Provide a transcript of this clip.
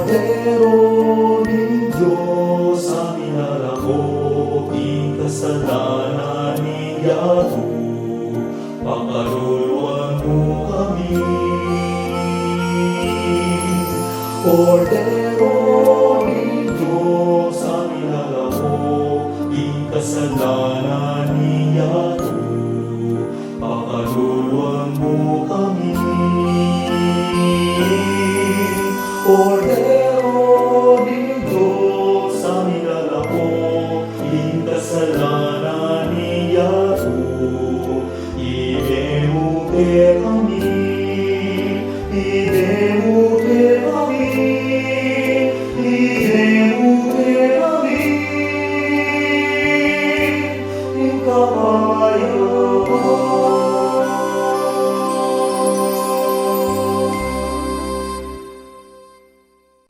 Kordero ni Diyos, aming narako, ikasalanan ni Yahoo, pakaruluan mo kami. Kordero ni Diyos, aming narako, ikasalanan ni Yahoo, pakaruluan mo kami. Kordero